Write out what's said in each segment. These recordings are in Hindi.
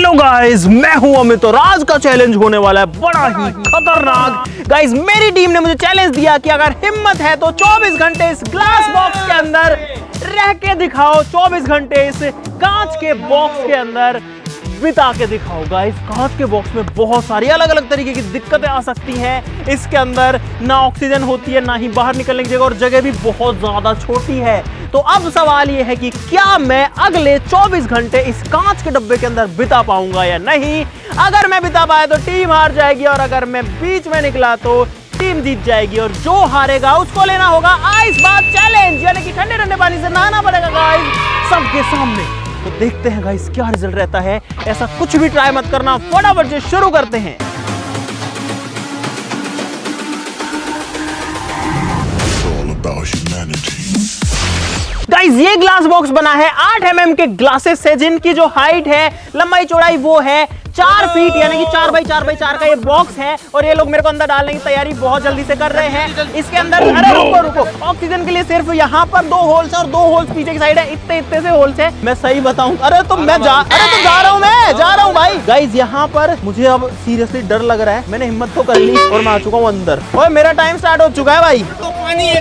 हेलो गाइस, मैं हूं अमित और आज का चैलेंज होने वाला है बड़ा ही खतरनाक। गाइस, मेरी टीम ने मुझे चैलेंज दिया कि अगर हिम्मत है तो 24 घंटे इस ग्लास बॉक्स के अंदर रह के दिखाओ, 24 घंटे इस कांच के बॉक्स के अंदर बिता के दिखाओ। गाइस, कांच के बॉक्स में बहुत सारी अलग अलग तरीके की दिक्कतें आ सकती हैं। इसके अंदर ना ऑक्सीजन होती है, ना ही बाहर निकलने की जगह, और जगह भी बहुत ज्यादा छोटी है। तो अब सवाल ये है कि क्या मैं अगले 24 घंटे इस कांच के डब्बे के अंदर बिता पाऊंगा या नहीं। अगर मैं बिता पाया तो टीम हार जाएगी, और अगर मैं बीच में निकला तो टीम जीत जाएगी, और जो हारेगा उसको लेना होगा आइस बाथ चैलेंज, यानी कि ठंडे ठंडे पानी से नहाना पड़ेगा गाइस सबके सामने। तो देखते हैं गाइस क्या रिजल्ट रहता है। ऐसा कुछ भी ट्राई मत करना, फटाफट से शुरू करते हैं। गाइस, ये ग्लास बॉक्स बना है 8 mm के ग्लासेस से, जिनकी जो हाइट है, लंबाई चौड़ाई वो है 4 फीट, यानी कि 4 बाई 4 बाई 4 का ये बॉक्स है। और ये लोग मेरे को अंदर डालने की तैयारी बहुत जल्दी से कर रहे हैं। इसके अंदर अरे रुको, ऑक्सीजन के लिए सिर्फ यहाँ पर 2 होल्स है और 2 होल्स पीछे की साइड है। इतने से होल्स है। मैं सही बताऊं, अरे तो मैं जा रहा हूँ भाई। गाइस, यहाँ पर मुझे अब सीरियसली डर लग रहा है। मैंने हिम्मत तो कर ली और मैं आ चुका हूँ अंदर। और मेरा टाइम स्टार्ट हो चुका है भाई। तो पानी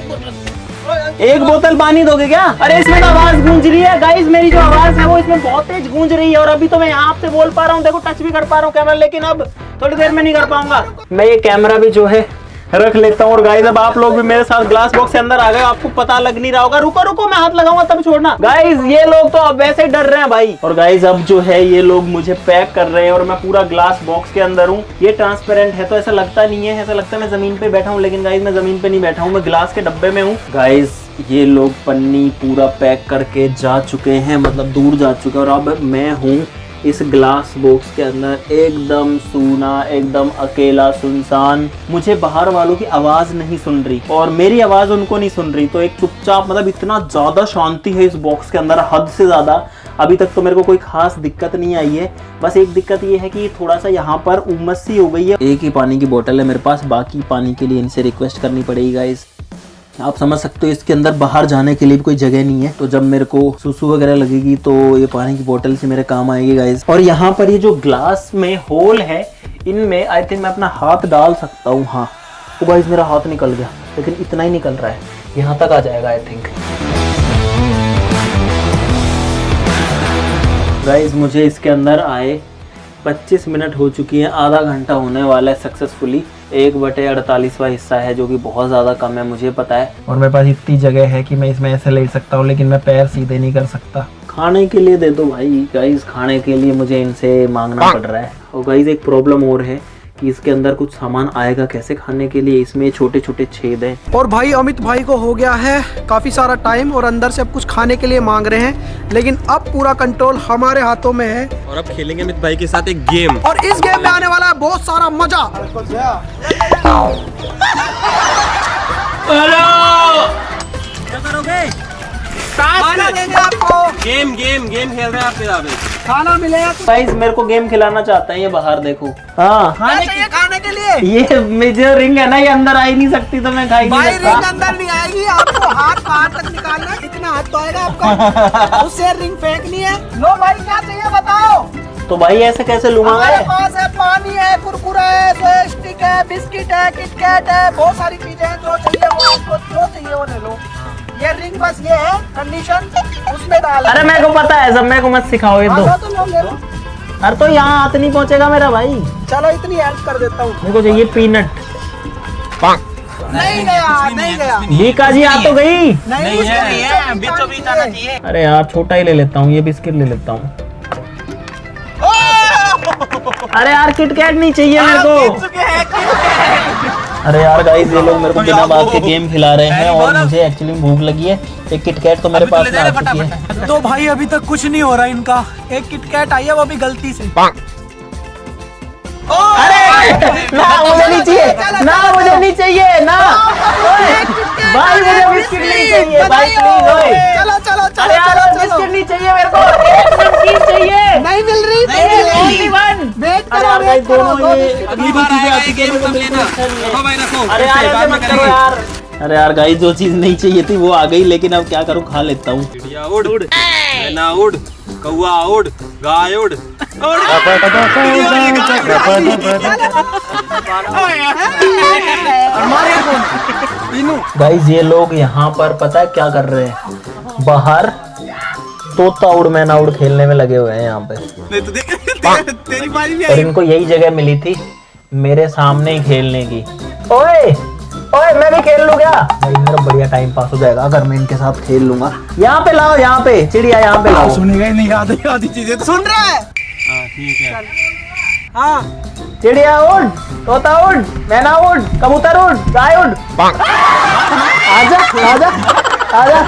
एक बोतल पानी दोगे क्या? अरे इसमें तो आवाज गूंज रही है गाइस, मेरी जो आवाज है वो इसमें बहुत तेज गूंज रही है। और अभी तो मैं यहाँ आपसे बोल पा रहा हूँ, देखो टच भी कर पा रहा हूँ कैमरा, लेकिन अब थोड़ी देर में नहीं कर पाऊंगा। मैं ये कैमरा भी जो है रख लेता हूँ। और गाइस, अब आप लोग भी मेरे साथ ग्लास बॉक्स के अंदर आ गए, आपको पता लग नहीं रहा होगा। रुको, मैं हाथ लगाऊंगा तब छोड़ना। गाइस, ये लोग तो अब वैसे ही डर रहे हैं भाई। और गाइस, अब जो है ये लोग मुझे पैक कर रहे हैं और मैं पूरा ग्लास बॉक्स के अंदर हूँ। ये ट्रांसपेरेंट है तो ऐसा लगता नहीं है, ऐसा लगता है मैं जमीन पे बैठा हूँ, लेकिन गाइस मैं जमीन पे नहीं बैठा हूँ, मैं ग्लास के डब्बे में हूँ। गाइस, ये लोग पन्नी पूरा पैक करके जा चुके हैं, मतलब दूर जा चुके हैं। और अब मैं हूँ इस ग्लास बॉक्स के अंदर, एकदम सूना, एकदम अकेला, सुनसान। मुझे बाहर वालों की आवाज नहीं सुन रही और मेरी आवाज उनको नहीं सुन रही। तो एक चुपचाप, मतलब इतना ज्यादा शांति है इस बॉक्स के अंदर, हद से ज्यादा। अभी तक तो मेरे को कोई खास दिक्कत नहीं आई है। बस एक दिक्कत ये है कि थोड़ा सा यहाँ पर उमस सी हो गई है। एक ही पानी की बोतल है मेरे पास, बाकी पानी के लिए इनसे रिक्वेस्ट करनी पड़ेगी गाइस। आप समझ सकते हो इसके अंदर बाहर जाने के लिए भी कोई जगह नहीं है। तो जब मेरे को सुसु वगैरह लगेगी तो ये पानी की बोतल से मेरे काम आएगी गाइस। और यहाँ पर ये जो ग्लास में होल है, इनमें आई थिंक मैं अपना हाथ डाल सकता हूँ। हाँ तो गाइस, मेरा हाथ निकल गया, लेकिन इतना ही निकल रहा है, यहाँ तक आ जाएगा आई थिंक। गाइस, मुझे इसके अंदर आए 25 मिनट हो चुकी है, आधा घंटा होने वाला है सक्सेसफुली। 1/48वां हिस्सा है, जो कि बहुत ज़्यादा कम है, मुझे पता है। और मेरे पास इतनी जगह है कि मैं इसमें ऐसे लेट सकता हूँ, लेकिन मैं पैर सीधे नहीं कर सकता। खाने के लिए दे दो भाई। गाइस, खाने के लिए मुझे इनसे मांगना पड़ रहा है। और गाइस, एक प्रॉब्लम और है कि इसके अंदर कुछ सामान आएगा कैसे खाने के लिए, इसमें छोटे छोटे छेद हैं। और भाई, अमित भाई को हो गया है काफी सारा टाइम और अंदर से अब कुछ खाने के लिए मांग रहे हैं, लेकिन अब पूरा कंट्रोल हमारे हाथों में है। और अब खेलेंगे अमित भाई के साथ एक गेम, और इस गेम में आने वाला है बहुत सारा मजा। क्या करोगे? खाना देंगे आपको। गेम खेल रहे हैं आपके साथ। खाना मिलेगा। गाइस, मेरे को गेम खिलाना चाहता है ये बाहर, देखो। हाँ, खाने के लिए ये मेजर रिंग है ना, ये अंदर आ ही नहीं सकती, तो मैं खा ही नहीं भाई, सकता। रिंग अंदर नहीं आएगी, आपको हाथ बाहर तक निकालना है। इतना हाथ तो आएगा आपका, उससे रिंग फेंकनी है। लो भाई, क्या चाहिए बताओ। तो भाई ऐसे कैसे लूंगा हमारे मैं? पास है पानी है, कुरकुरा है, सोया स्टिक है, बिस्किट है, किटकैट है, बहुत सारी चीजें हैं। जो चाहिए वो आपको, जो चाहिए वो ले लो। ये रिंग बस ये है कंडीशन, उसमें डाल। अरे मेरे को पता है सब, मेरे को मत सिखाओ ये दो। तो लो, ले लो। अरे तो यहाँ हाथ नहीं पहुँचेगा मेरा भाई। चलो, इतनी हेल्प कर देता हूँ। मेरे को चाहिए पीनट। नहीं गया। बीका जी, आ तो गई। नहीं है, बीचों बीच आना चाहिए। अरे यार, छोटा ही ले लेता हूँ, ये बिस्किट ले लेता हूँ। अरे यार, किटकैट नहीं चाहिए मेरे को। अरे यार गाइस, ये लोग मेरे को बिना बात के गेम खिला रहे हैं और मुझे एक्चुअली भूख लगी है। एक किटकैट तो मेरे पास में आ चुकी है। तो भाई, अभी तक कुछ नहीं हो रहा इनका। एक किटकैट आई है, वो भी गलती से। अरे ना, मुझे नहीं चाहिए ना, मुझे नहीं चाहिए ना भाई, मुझे बिस्किट नहीं चाहिए भाई, प्लीज। ओए चलो। अरे यार, बिस्किट नहीं चाहिए मेरे को, एक नमकीन चाहिए। नहीं मिल रही। Only one. वेट अरे करो, यार वेट दोनों करो। ये अगली बार आएगा ये गेम सब लेना। रखो भाई, रखो। अरे यार, ऐसे मत करो यार। अरे यार गाइस, जो चीज नहीं चाहिए थी वो आ गई, लेकिन अब क्या करूं, खा लेता हूँ। उड़ ना उड़। कौआ उड़, गाय उड़। गाइस ये लोग यहाँ पर पता है क्या कर रहे हैं, बाहर तोता उड़ मैना उड़ खेलने में लगे हुए हैं यहाँ पे। तेरी बारी भी और इनको यही जगह मिली थी मेरे सामने ही खेलने की। ओए ओए मैं भी खेल लूं क्या? भाई मेरा बढ़िया टाइम पास हो जाएगा अगर मैं इनके साथ खेल लूंगा। यहाँ पे लाओ, यहाँ पे चिड़िया, यहाँ पे लाओ। सुनेगा ही नहीं, आधी चीजें तो सुन रहा है। ठीक है। हाँ चिड़िया उड़, तोता उड़, मैना उड़, कबूतर उड़, गाय उड़। आजा आजा आजा।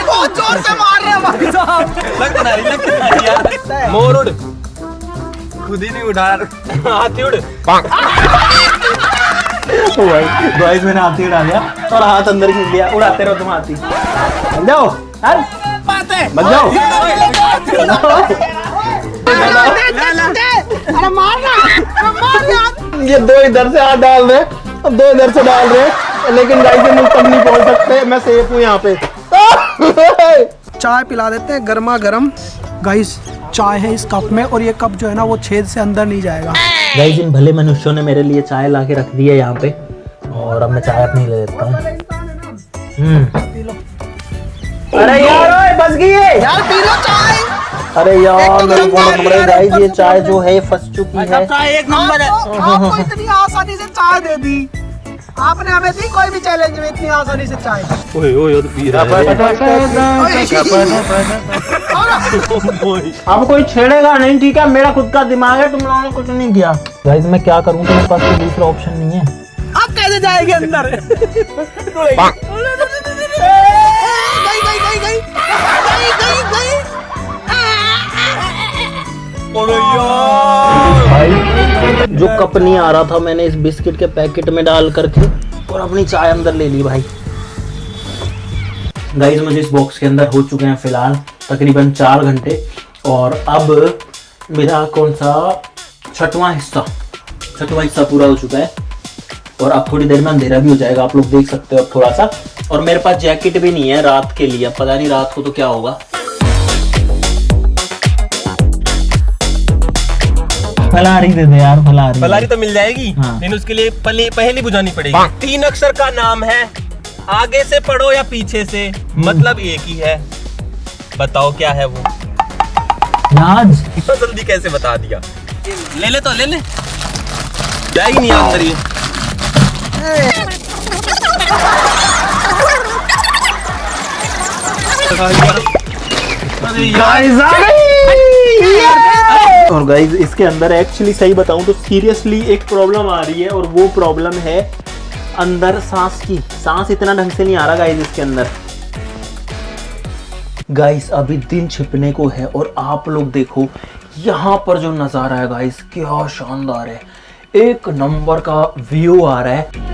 बहुत जोर से मार रहे हैं भाई साहब। लग तो नहीं यार। मोर उड़, खुद ही नहीं उठा। हाथी उड़। गाइस मैंने हाथी उड़ा लिया और हाथ अंदर खींच लिया। उड़ाते रहो तुम हाथी। बन जाओ, बन जाओ। अरे मारना। ये दो इधर से हाथ डाल रहे और दो इधर से डाल रहे, लेकिन गाइस ये मुझ तक नहीं पहुंच सकते। मैं सेफ हूँ यहाँ पे। चाय पिला देते हैं गर्मा गर्म। गाइस चाय है इस कप में और ये कप जो है ना वो छेद से अंदर नहीं जाएगा। गाइस इन भले मनुष्यों ने मेरे लिए चाय ला के रख दी है यहाँ पे और अब मैं चाय अपनी ले लेता हूँ। अरे यार ओए बच गई है यार पी लो चाय। अरे यार मेरे को पड़े गाइस, ये चाय जो है फंस चुकी है। एक नंबर है। आपको इतनी आसानी से चाय दे दी, आपने हमें दी कोई भी चैलेंज में इतनी आसानी से चाय। ओए ओए तो पी रहा अब कोई छेड़ेगा नहीं, ठीक है? मेरा खुद का दिमाग है, तुम लोगों ने कुछ नहीं किया। गाइस मैं क्या करूं, मेरे पास कोई दूसरा ऑप्शन नहीं है। आप कैसे जाएंगे अंदर? भाई जो कप नहीं आ रहा था मैंने इस बिस्किट के पैकेट में डाल करके और अपनी चाय अंदर ले ली भाई। गाइस मुझे इस बॉक्स के अंदर हो चुके हैं फिलहाल तकरीबन 4 घंटे और अब मेरा कौन सा छठवां हिस्सा पूरा हो चुका है और अब थोड़ी देर में अंधेरा भी हो जाएगा, आप लोग देख सकते हो अब थोड़ा सा। और मेरे पास जैकेट भी नहीं है रात के लिए, पता नहीं रात को तो क्या होगा। फलारी दे दे यार, फलारी तो मिल जाएगी। हाँ। लेकिन उसके लिए पहली बुझानी पड़ेगी। 3 अक्षर का नाम है, आगे से पढ़ो या पीछे से, मतलब एक ही है। बताओ क्या है वो? याद जल्दी कैसे बता दिया? ले ले तो ले ले, जाएगी नहीं अंदर ये। और गाइस इसके अंदर एक्चुअली सही बताऊं तो सीरियसली एक प्रॉब्लम आ रही है और वो प्रॉब्लम है अंदर सांस की। सांस इतना ढंग से नहीं आ रहा गाइस इसके अंदर। गाइस अभी दिन छिपने को है और आप लोग देखो यहाँ पर जो नज़ारा है गाइस क्या शानदार है, एक नंबर का व्यू आ रहा है।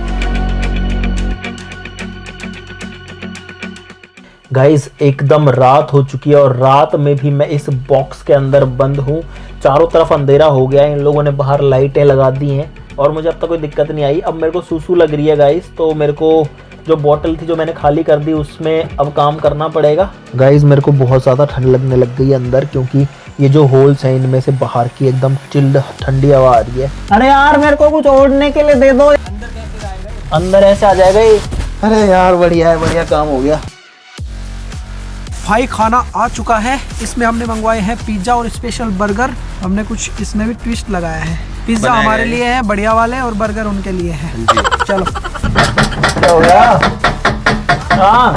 गाइस एकदम रात हो चुकी है और रात में भी मैं इस बॉक्स के अंदर बंद हूँ। चारों तरफ अंधेरा हो गया है, इन लोगों ने बाहर लाइटें लगा दी हैं और मुझे अब तक कोई दिक्कत नहीं आई। अब मेरे को सूसू लग रही है गाइस, तो मेरे को जो बोतल थी जो मैंने खाली कर दी उसमें अब काम करना पड़ेगा। गाइस मेरे को बहुत ज़्यादा ठंड लगने लग गई है अंदर, क्योंकि ये जो होल्स हैं इनमें से बाहर की एकदम चिल्ड ठंडी हवा आ रही है। अरे यार मेरे को कुछ ओढ़ने के लिए दे दो। अंदर ऐसे आ जाएगा ये। अरे यार बढ़िया है, बढ़िया काम हो गया। भाई खाना आ चुका है, इसमें हमने मंगवाए हैं पिज्जा और स्पेशल बर्गर। हमने कुछ इसमें भी ट्विस्ट लगाया है। पिज्जा हमारे लिए है बढ़िया वाले और बर्गर उनके लिए है। चलो क्या हो गया? हाँ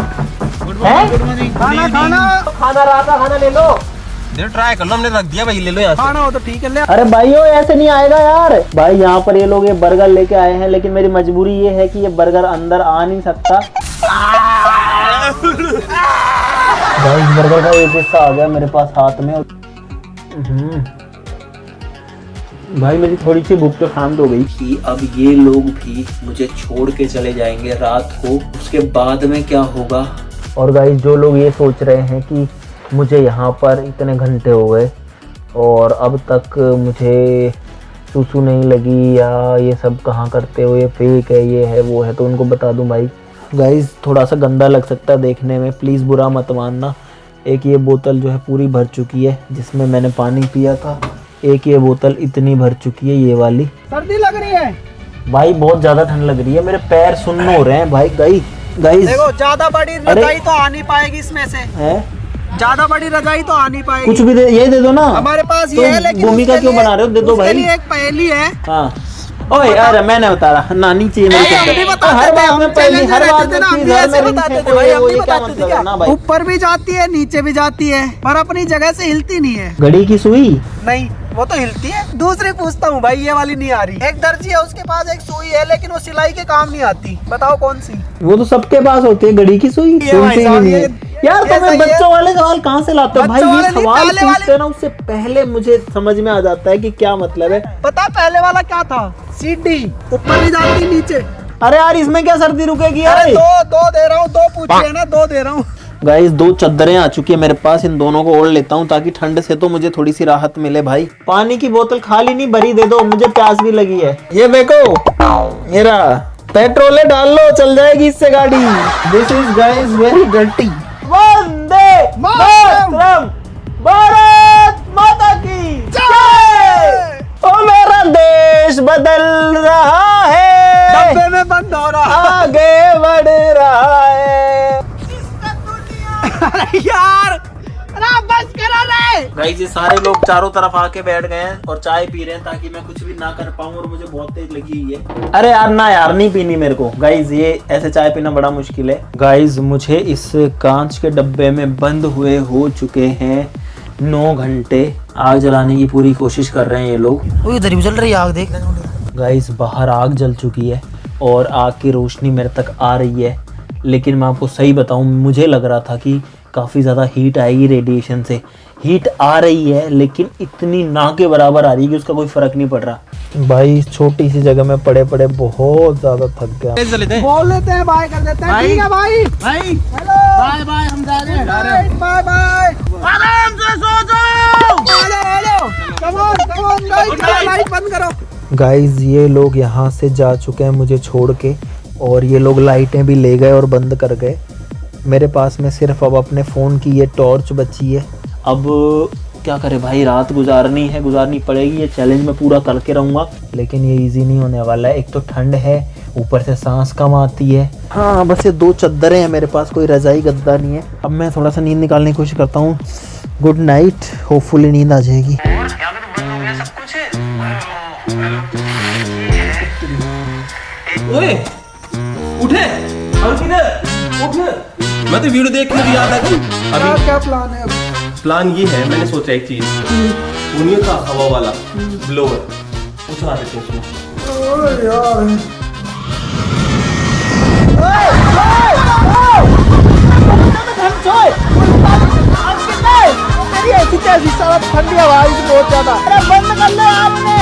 खाना खाना रहा था, खाना ले लो। ट्राई कर लो, हमने रख दिया भाई, ले लो यहाँ से। खाना हो तो ठीक है ले। अरे भाइयों ऐसे नहीं आएगा यार। भाई यहाँ पर ये लोग ये बर्गर लेके आए हैं, लेकिन मेरी मजबूरी ये है कि ये बर्गर अंदर आ नहीं सकता। भाई इस बर्गर का एक हिस्सा आ गया मेरे पास हाथ में। भाई मेरी थोड़ी सी भूख तो शांत हो गई कि अब ये लोग भी मुझे छोड़ के चले जाएंगे रात को, उसके बाद में क्या होगा। और गाइस जो लोग ये सोच रहे हैं कि मुझे यहाँ पर इतने घंटे हो गए और अब तक मुझे सूसू नहीं लगी या ये सब कहाँ करते हो, ये फेक है, ये है वो है, तो उनको बता दूं भाई। गाइस थोड़ा सा गंदा लग सकता है देखने में, प्लीज़ बुरा मत मानना, एक ये बोतल जो है पूरी भर चुकी है जिसमें मैंने पानी पिया था। एक ये बोतल इतनी भर चुकी है ये वाली। सर्दी लग रही है भाई, बहुत ज्यादा ठंड लग रही है, मेरे पैर सुन्न हो रहे हैं भाई। गाइस देखो, ज्यादा बड़ी रजाई तो आ नहीं पाएगी इसमें से। है ज्यादा बड़ी रजाई तो आ नहीं पाएगी। कुछ भी ये दे दो ना। हमारे पास ये है, लेकिन भूमिका क्यों बना रहे हो? दे दो भाई। उसके लिए एक पहेली है। हाँ ओए यार, मैंने बता रहा नानी चाहिए मेरे को। हम भी बताते हर थे, बात हम में पहली, चैलेंज हर रहते बात थे ना, हम में भी ऐसे बताते थे भाई, हम भी ये क्या बताते थे मतलब क्या? है ना भाई। ऊपर भी जाती है, नीचे भी जाती है, पर अपनी जगह से हिलती नहीं है। घड़ी की सुई। नहीं, वो तो हिलती है। दूसरी पूछता हूँ भाई, ये वाली नहीं आ रही। एक दर्जी है, उसके पास एक सुई है, लेकिन वो सिलाई के काम नहीं आती। बताओ कौन सी? वो तो सबके पास होती है, घड़ी की सुई। ये भाई सुनते ही साहब, नहीं है। ये यार सही तुम्हें है। बच्चों वाले सवाल कहाँ से लाते हो भाई? बच्चों ये वाले नहीं, सवाल पहले वाले। पूछते हो ना, उससे पहले मुझे समझ में आ जाता है कि क्या मतलब है। पता पहले वाला क्या था? सीढ़ी ऊपर भी जाती, नीचे। अरे यार, इसमें क्या सर्दी रुकेगी यार? अरे दो दे रहा हूँ, दो पूछे है ना, दो दे रहा हूँ। गाइस, 2 चद्दरें आ चुकी है मेरे पास, इन दोनों को ओढ़ लेता हूँ ताकि ठंड से तो मुझे थोड़ी सी राहत मिले भाई। पानी की बोतल खाली नहीं भरी दे दो, मुझे प्यास भी लगी है। ये देखो मेरा पेट्रोल है, डाल लो, चल जाएगी इससे गाड़ी। This is guys very dirty. Vande Mataram, Bharat माता की जय। ओ मेरा देश बदल रहा है, डब्बे में बंद हो रहा। आगे बढ़ रहा है। अरे यार, अरे बस करो रे। गाइस, ये सारे लोग चारों तरफ आके बैठ गए हैं और चाय पी रहे हैं ताकि मैं कुछ भी ना कर पाऊं, और मुझे बहुत तेज लगी हुई है। अरे यार ना यार, नहीं पीनी मेरे को। गाइस, ये ऐसे चाय पीना बड़ा मुश्किल है। गाइस, मुझे इस कांच के डब्बे में बंद हुए हो चुके हैं 9 घंटे। आग जलाने की पूरी कोशिश कर रहे हैं ये लोग। इधर भी जल रही है आग, देख। गाइस, बाहर आग जल चुकी है और आग की रोशनी मेरे तक आ रही है, लेकिन मैं आपको सही बताऊं, मुझे लग रहा था कि काफ़ी ज़्यादा हीट आएगी रेडिएशन से। हीट आ रही है, लेकिन इतनी ना के बराबर आ रही है कि उसका कोई फ़र्क नहीं पड़ रहा। भाई, इस छोटी सी जगह में पड़े पड़े बहुत ज़्यादा थक गया। बोल देते हैं, बाय कर देते हैं। ठीक है भाई, हेलो, बाय बाय, हम जा रहे हैं। बाय बाय, आराम से सो जाओ। हेलो, कम ऑन लाइट बंद करो। गाइस, ये लोग यहाँ से जा चुके हैं मुझे छोड़ के, और ये लोग लाइटें भी ले गए और बंद कर गए। मेरे पास में सिर्फ अब अपने फ़ोन की ये टॉर्च बची है। अब क्या करे भाई, रात गुजारनी पड़ेगी। ये चैलेंज मैं पूरा करके रहूँगा, लेकिन ये इजी नहीं होने वाला है। एक तो ठंड है, ऊपर से सांस कम आती है। हाँ, बस ये 2 चद्दरें हैं मेरे पास, कोई रजाई गद्दा नहीं है। अब मैं थोड़ा सा नींद निकालने की कोशिश करता हूँ। गुड नाइट, होपफुली नींद आ जाएगी। ओए उठे, उठ। मैं तो वीडियो देख के भी याद है। अभी क्या प्लान है? प्लान ये है, मैंने सोचा एक चीज, उन्हीं का हवा वाला ब्लोअर वो चला देते हैं उसमें। यार, ठंडी हवा बहुत ज्यादा। अरे बंद कर लो आपने,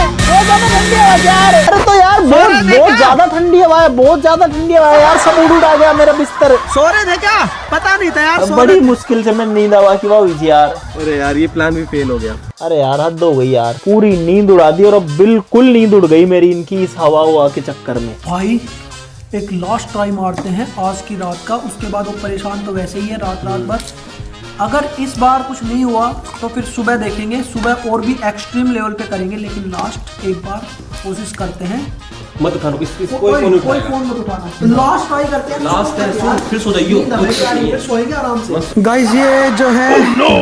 ठंडी हवा यार। अरे तो यार बहुत ज्यादा ठंडी हवा है, बहुत ज्यादा ठंडी हवा है यार। सब उड़ आ गया मेरा बिस्तर। सो रहे थे क्या? पता नहीं था यार। बड़ी मुश्किल से मैं नींद हवा की हुई थी यार। अरे यार, ये प्लान भी फेल हो गया। अरे यार, हद हो गई यार, पूरी नींद उड़ा दी और अब बिल्कुल नींद उड़ गई मेरी इनकी इस हवा के चक्कर में। भाई, एक लास्ट ट्राई मारते हैं आज की रात का, उसके बाद वो परेशान तो वैसे ही है रात भर। अगर इस बार कुछ नहीं हुआ तो फिर सुबह देखेंगे, सुबह और भी एक्सट्रीम लेवल पे करेंगे, लेकिन लास्ट एक बार कोशिश करते हैं। मत उठाओ, कोई फोन उठाएगा। फोन मत उठाना, लास्ट ट्राई करते हैं। लास्ट है, फिर सो जाइयो। फिर सोएंगे आराम से। गाइस, ये जो है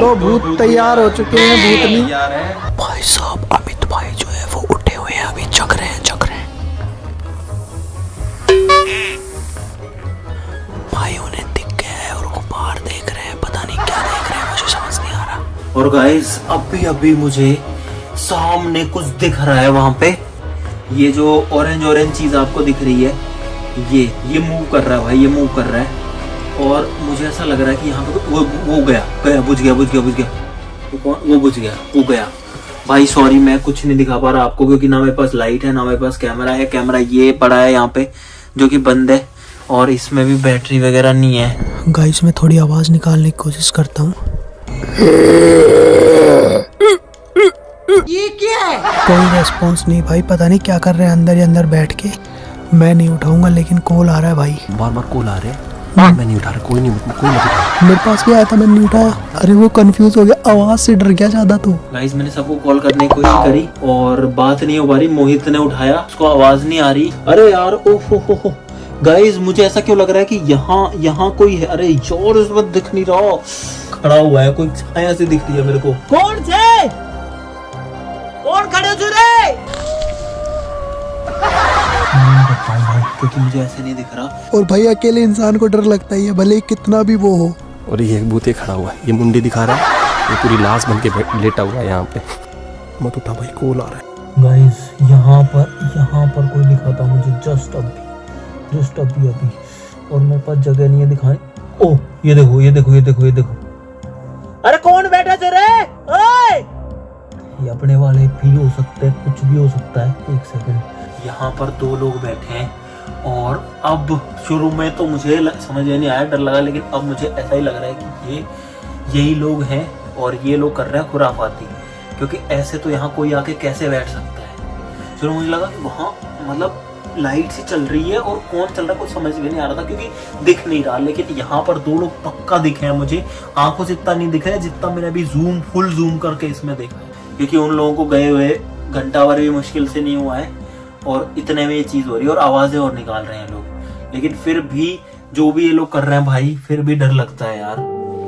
2 भूत तैयार हो चुके हैं, भूतनी। यार है भाई साहब, अमित भाई जो है वो उठे हुए हैं, अभी जग रहे हैं। भाई उन्हें दिख गया है और वो बाहर देख रहे हैं, पता नहीं क्या देख रहे हैं, मुझे समझ नहीं आ रहा। और गाइस, अभी मुझे सामने कुछ दिख रहा है वहां पे। ये जो ऑरेंज चीज आपको दिख रही है, ये मूव कर रहा है भाई, ये मूव कर रहा है। और मुझे ऐसा लग रहा है कि यहाँ पे वो गया, बुझ गया। तो कौन? वो बुझ गया, वो गया। भाई सॉरी, मैं कुछ नहीं दिखा पा रहा आपको, क्योंकि ना मेरे पास लाइट है, ना मेरे पास कैमरा है। कैमरा ये पड़ा है यहाँ पे, जो कि बंद है, और इसमें भी बैटरी वगैरह नहीं है। गाइस, मैं थोड़ी आवाज निकालने की कोशिश करता हूँ। ये क्या है? कोई रेस्पॉन्स नहीं भाई, पता नहीं क्या कर रहे हैं अंदर ही अंदर बैठ के। मैं नहीं उठाऊंगा, लेकिन कॉल आ रहा है भाई, बार कॉल आ रहे हैं। मैं नहीं उठा रहा, कोई नहीं कोई मत उठा। मेरे पास भी आया था, मैंने नहीं उठाया। अरे वो कंफ्यूज हो गया, आवाज से डर गया ज्यादा। तो गाइस मैंने सबको कॉल करने की कोशिश करी और बात नहीं हो पा रही। मोहित ने उठाया, उसको आवाज नहीं आ रही। अरे यार ओह हो गाइस, मुझे ऐसा क्यों लग रहा है कि यहाँ कोई है। अरे यार उस वक्त दिख नहीं रहा, खड़ा हुआ है, कोई छाया से दिख रही है मेरे को। कौन थे? कौन खड़े हो रे? क्योंकि मुझे ऐसे नहीं दिख रहा। और भाई अकेले इंसान को डर लगता ही है, भले ही कितना भी वो हो। और ये एक भूत खड़ा हुआ है, ये मुंडी दिखा रहा है, ये पूरी लाश बन के लेटा हुआ है यहाँ पे। मत उठा भाई, कॉल आ रहा है। गाइस यहाँ पर कोई दिखा था मुझे जस्ट अभी और मेरे पास जगह नहीं है दिखाने। ओह ये देखो। अरे कौन बैठा जो रे? ओए! ये अपने वाले भी हो सकते हैं, कुछ भी हो सकता है। एक सेकंड, यहाँ पर 2 लोग बैठे हैं और अब शुरू में तो मुझे समझ में नहीं आया, डर लगा, लेकिन अब मुझे ऐसा ही लग रहा है कि यही लोग हैं और ये लोग कर रहे हैं खुराफाती, क्योंकि ऐसे तो यहाँ कोई आके कैसे बैठ सकता है। शुरू मुझे लगा कि वहाँ मतलब लाइट सी चल रही है और कौन चल रहा है कुछ समझ में नहीं आ रहा था, क्योंकि दिख नहीं रहा। लेकिन यहाँ पर 2 लोग पक्का दिखे हैं मुझे, आंखों से इतना नहीं दिख रहा है जितना मैंने अभी फुल जूम करके इसमें देखा है, क्योंकि उन लोगों को गए हुए घंटा भर भी मुश्किल से नहीं हुआ है और इतने में ये चीज हो रही है और आवाजें और निकाल रहे हैं लोग। लेकिन फिर भी जो भी ये लोग कर रहे हैं भाई, फिर भी डर लगता है यार।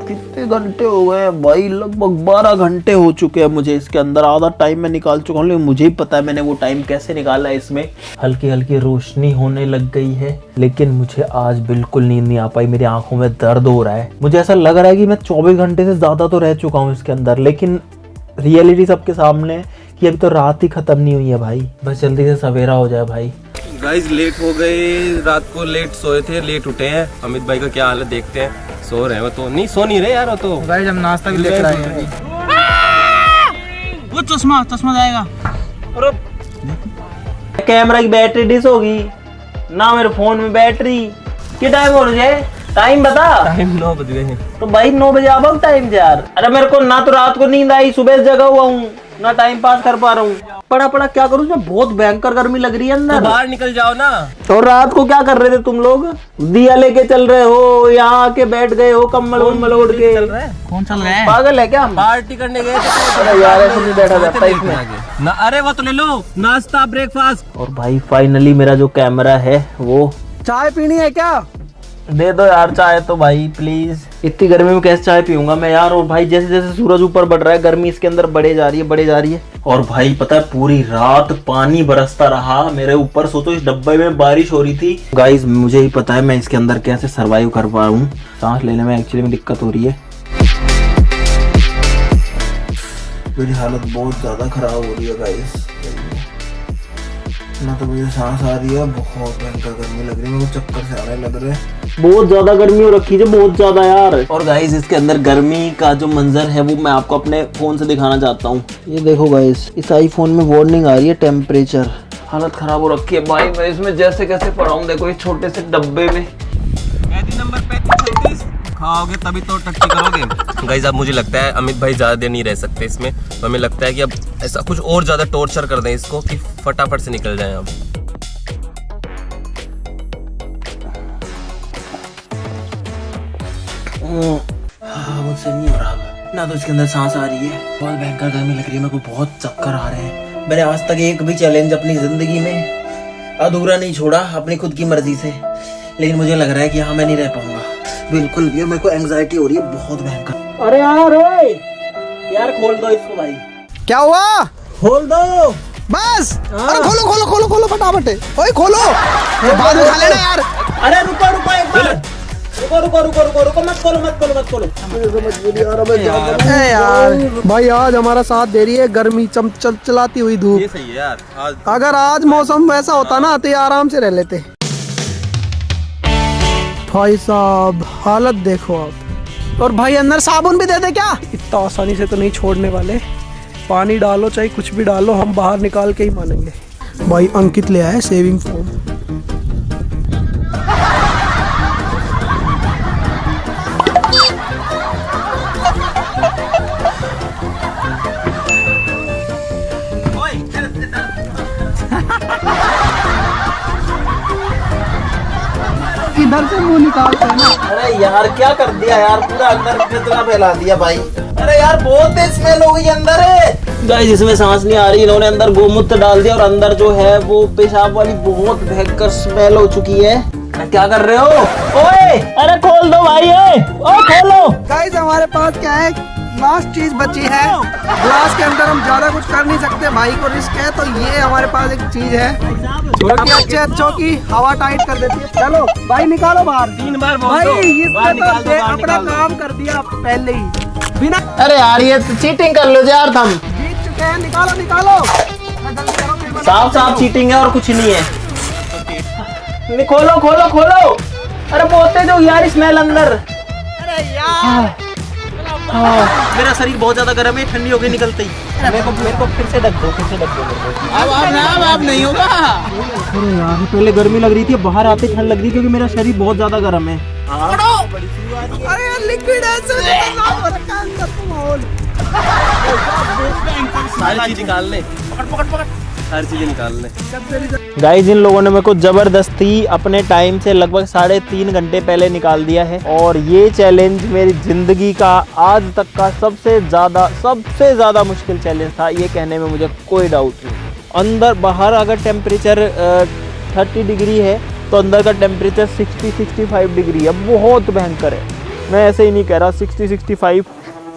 कितने घंटे हो गए भाई? लगभग 12 घंटे हो चुके हैं मुझे इसके अंदर। आधा टाइम मैं निकाल चुका हूँ, लेकिन मुझे ही पता है मैंने वो टाइम कैसे निकाला है। इसमें हल्की हल्की रोशनी होने लग गई है, लेकिन मुझे आज बिल्कुल नींद नहीं आ पाई। मेरी आंखों में दर्द हो रहा है। मुझे ऐसा लग रहा है कि मैं 24 घंटे से ज्यादा तो रह चुका हूँ इसके अंदर, लेकिन रियलिटी सबके सामने है कि अभी तो रात ही खत्म नहीं हुई है भाई। बस जल्दी से सवेरा हो जाए भाई। गाइस लेट हो गए, रात को लेट सोए थे, लेट उठे हैं। अमित भाई का क्या हाल है देखते हैं। सो रहे हैं वो तो नहीं, सो नहीं रहे यार वो तो। गाइस हम नाश्ता भी लेकर आए हैं। वो चश्मा जाएगा। अरे कैमरा की बैटरी डिस होगी ना, मेरे फोन में बैटरी। क्या टाइम हो रहा है? टाइम बता। टाइम 9 बज गए हैं। तो भाई 9 बजे अब टाइम से यार। अरे मेरे को ना तो रात को नींद आई, सुबह से जगा हुआ हूँ, ना टाइम पास कर पा रहा हूँ। पड़ा क्या करूँ? उसमें बहुत भयंकर गर्मी लग रही है अंदर। तो बाहर निकल जाओ ना। और रात को क्या कर रहे थे तुम लोग? दिया लेके चल रहे हो, यहाँ आके बैठ गए हो कम्बल ओढ़ के। चल रहा है? कौन चल रहा है? पागल है क्या हम? पार्टी करने गए थे। अरे यार ऐसे नहीं बैठा जाता इसमें ना। अरे वो तो ले लो, नाश्ता ब्रेकफास्ट। और भाई फाइनली मेरा जो कैमरा है वो। चाय पीनी है क्या? दे दो यार चाय तो भाई प्लीज। इतनी गर्मी में कैसे चाय पीऊंगा मैं यार। और भाई जैसे जैसे सूरज ऊपर बढ़ रहा है, गर्मी इसके अंदर बढ़े जा रही है। और भाई पता है पूरी रात पानी बरसता रहा मेरे ऊपर। सोचो इस डब्बे में बारिश हो रही थी। गाइस मुझे ही पता है मैं इसके अंदर कैसे सरवाइव कर पा रहा हूँ। सांस लेने में एक्चुअली में दिक्कत हो रही है। मेरी हालत बहुत ज्यादा खराब हो रही है गाइस। ना तो मुझे सांस आ रही है, बहुत भयंकर गर्मी लग रही है, मेरे को चक्कर से आने लग रहे हैं। बहुत ज्यादा गर्मी हो रखी है, बहुत ज्यादा यार। और गाइस इसके अंदर गर्मी का जो मंजर है वो मैं आपको अपने फोन से दिखाना चाहता हूँ। ये देखो गाइस, इस आईफोन में वार्निंग आ रही है टेम्परेचर। हालत खराब हो रखी है भाई। मैं इसमें जैसे कैसे पड़ा हूँ, देखो इस छोटे से डब्बे में। नंबर 35 खाओगे तभी तो टट्टी करोगे। गाइस अब मुझे लगता है अमित भाई ज्यादा देर नहीं रह सकते इसमें। तो हमें लगता है कि अब ऐसा कुछ और ज्यादा टॉर्चर कर दें इसको कि फटाफट से निकल जाए। अब मुझसे नहीं हो रहा ना, तो इसके अंदर सांस आ रही है। बहुत भयंकर गर्मी लग रही है, मेरे को बहुत चक्कर आ रहे हैं। मैंने आज तक एक भी चैलेंज अपनी जिंदगी में अधूरा नहीं छोड़ा अपनी खुद की मर्जी से, लेकिन मुझे लग रहा है कि यहाँ मैं नहीं रह पाऊंगा बिल्कुल भी। मेरे को एंग्जाइटी हो रही है बहुत भयंकर। अरे यार खोल दो इसको भाई। क्या हुआ? खोल दो बस। अरे खोलो फटाफट। ओए खोलो, बाद में खा लेना यार। अरे रुको एक बार। रुको मत खोलो। यार भाई आज हमारा साथ दे रही है गर्मी, चलाती हुई धूप। ये सही है यार। अगर आज मौसम वैसा होता ना तो ये आराम से रह लेते। भाई साहब हालत देखो आप। और भाई अंदर साबुन भी दे दे क्या? इतना आसानी से तो नहीं छोड़ने वाले। पानी डालो चाहे कुछ भी डालो, हम बाहर निकाल के ही मानेंगे। भाई अंकित ले आए सेविंग फोम। अंदर से मुंह निकालते हैं ना। अरे यार क्या कर दिया यार, पूरा अंदर कितना फैला दिया भाई। अरे यार बहुत तेज स्मेल हो गई अंदर है। गाइस इसमें सांस नहीं आ रही, इन्होंने अंदर गोमूत्र डाल दिया और अंदर जो है वो पेशाब वाली बहुत भयंकर स्मेल हो चुकी है। क्या कर रहे हो? ओए अरे खोल दो भाई, ओ खोलो। गाइस हमारे पास क्या है, लास्ट चीज बची है। ग्लास के अंदर हम ज्यादा कुछ कर नहीं सकते, भाई को रिस्क है, तो ये हमारे पास एक चीज है जो कि अच्छों की हवा टाइट कर देती है। चलो भाई निकालो बाहर। 3 बार बोल भाई दो। इसने तो अपना काम कर दिया पहले ही, बिना अरे यार ये चीटिंग कर लो यार, तुम जीत चुके हैं। निकालो निकालो, जल्दी करो, फिर बताओ। साफ साफ चीटिंग है और कुछ नहीं है। खोलो खोलो खोलो। अरे बहुत तेज हो यार स्मेल अंदर। अरे यार मेरा शरीर बहुत ज्यादा गर्म है, ठंडी हो गई निकलते ही। मेरे को फिर से ढक दो, फिर से ढक दो। अब नहीं होगा। अरे यार पहले गर्मी लग रही थी, बाहर आते ठंड लग रही क्योंकि मेरा शरीर बहुत ज्यादा गर्म है। अरे यार लिक्विड ऐसे हो रखा है अंदर तो माहौल। सारी चीज निकाल ले, हर चीज निकाल ले। गाइस इन लोगों ने मेरे को जबरदस्ती अपने टाइम से लगभग 3.5 घंटे पहले निकाल दिया है और ये चैलेंज मेरी जिंदगी का आज तक का सबसे ज्यादा मुश्किल चैलेंज था, ये कहने में मुझे कोई डाउट नहीं। अंदर बाहर अगर टेम्परेचर 30 डिग्री है तो अंदर का टेम्परेचर 60-65 डिग्री है, बहुत भयंकर है। मैं ऐसे ही नहीं कह रहा, 60-65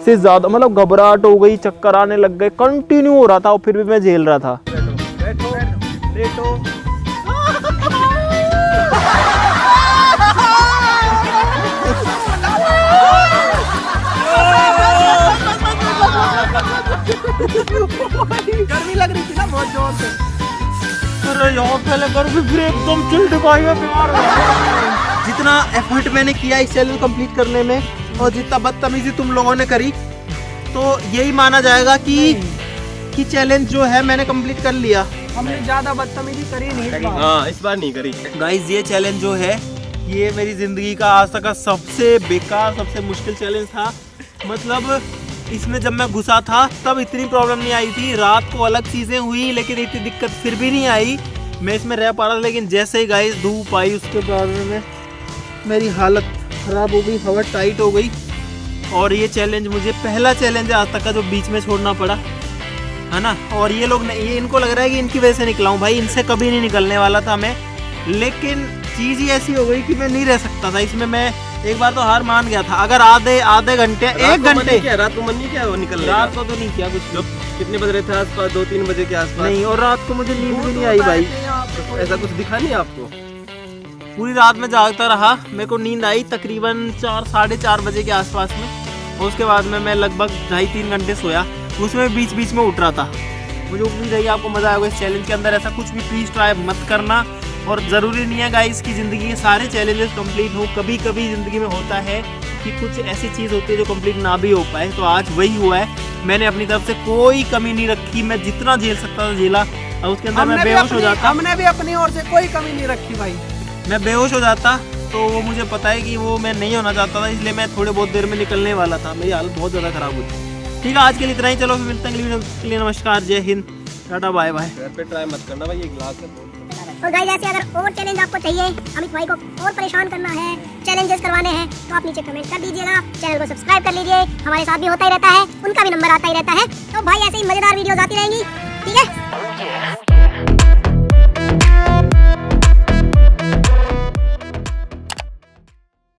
से ज़्यादा, मतलब घबराहट हो गई, चक्कर आने लग गए, कंटिन्यू हो रहा था और फिर भी मैं झेल रहा था। गर्मी लग रही थी ना बहुत जोर से। अरे यार पहले गर्मी फिर एकदम चिल्टकाई में प्यार। जितना एफर्ट मैंने किया इस चैलेंज कंप्लीट करने में और जितना बदतमीजी तुम लोगों ने करी, तो यही माना जाएगा कि चैलेंज जो है मैंने कंप्लीट कर लिया। हमने ज्यादा बदतमीजी करी नहीं इस बार। हाँ इस बार नहीं करी। गाइस ये चैलेंज जो है ये मेरी ज़िंदगी का आज तक का सबसे बेकार, सबसे मुश्किल चैलेंज था। मतलब इसमें जब मैं घुसा था तब इतनी प्रॉब्लम नहीं आई थी, रात को अलग चीज़ें हुई लेकिन इतनी दिक्कत फिर भी नहीं आई, मैं इसमें रह पा रहा था। लेकिन जैसे ही गाइस धूप आई उसके बाद में मेरी हालत ख़राब हो गई, हवा टाइट हो गई और ये चैलेंज मुझे पहला चैलेंज है आज तक का जो बीच में छोड़ना पड़ा, है ना। और ये लोग ये इनको लग रहा है कि इनकी वजह से निकला हूँ, भाई इनसे कभी नहीं निकलने वाला था मैं, लेकिन चीज़ ही ऐसी हो गई कि मैं नहीं रह सकता था इसमें। मैं एक बार तो हार मान गया था। अगर आधे घंटे, 1 घंटे, रात को मन नहीं किया वो निकलने का? रात को तो नहीं किया कुछ। जो कितने बज रहे थे आसपास? 2-3 बजे के आसपास। नहीं, और रात को मुझे नींद भी नहीं आई भाई, ऐसा कुछ दिखा नहीं आपको? पूरी रात में जागता रहा। मेरे को नींद आई तकरीबन 4-4:30 बजे के आसपास में और उसके बाद में मैं लगभग 2.5-3 घंटे सोया, उसमें बीच बीच में उठ रहा था। मुझे उम्मीद है आपको मज़ा आएगा इस चैलेंज के अंदर। ऐसा कुछ भी प्लीज़ ट्राई मत करना और ज़रूरी नहीं है गाइस कि ज़िंदगी के सारे चैलेंजेस कंप्लीट हो। कभी कभी ज़िंदगी में होता है कि कुछ ऐसी चीज़ होती है जो कंप्लीट ना भी हो पाए, तो आज वही हुआ है। मैंने अपनी तरफ से कोई कमी नहीं रखी, मैं जितना झेल सकता था झेला और उसके अंदर मैं बेहोश हो जाता। हमने भी अपनी ओर से कोई कमी नहीं रखी भाई। मैं बेहोश हो जाता तो वो मुझे पता है कि वो मैं नहीं होना चाहता था, इसलिए मैं थोड़े बहुत देर में निकलने वाला था। मेरी हालत बहुत ज़्यादा ख़राब हुई। ठीक है आज के लिए इतना ही, चलो फिर मिलते हैं अगली वीडियो के लिए। नमस्कार, जय हिंद, टाटा, बाय बाय। घर पे ट्राई मत करना भाई, ये ग्लास है। और गाइस ऐसे अगर और चैलेंज आपको चाहिए, अमित भाई को और परेशान करना है, चैलेंजेस करवाने हैं, तो आप नीचे कमेंट कर दीजिएगा। चैनल को सब्सक्राइब कर लीजिए, हमारे साथ भी होता ही रहता है, उनका भी नंबर आता ही रहता है। तो भाई ऐसे ही मजेदार वीडियोस आती रहेंगी, ठीक है।